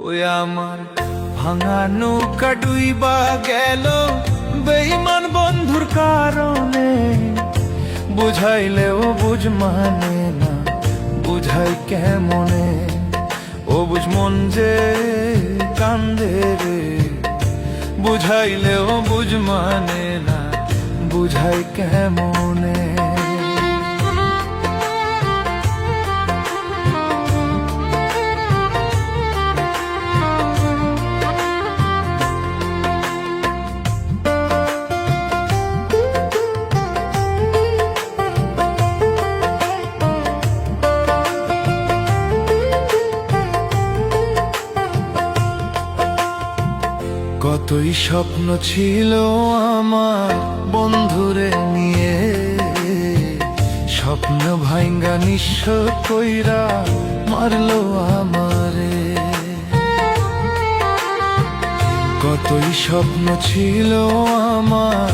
ওই আমার ভাঙা নৌকা ডুইবা গেল বেঈমান বন্ধুর কারণে। বুঝাইলেও বুঝ মানে না, বুঝাই কেমনে? ও বুঝ মন যে কান্দে রে, বুঝাইলেও বুঝ মানে না, বুঝাই কেমনে? কতই স্বপ্ন ছিল আমার বন্ধুরে নিয়ে, স্বপ্ন ভাঙ্গা নিঃস্ব কইরা মারলো আমারে। কতই স্বপ্ন ছিল আমার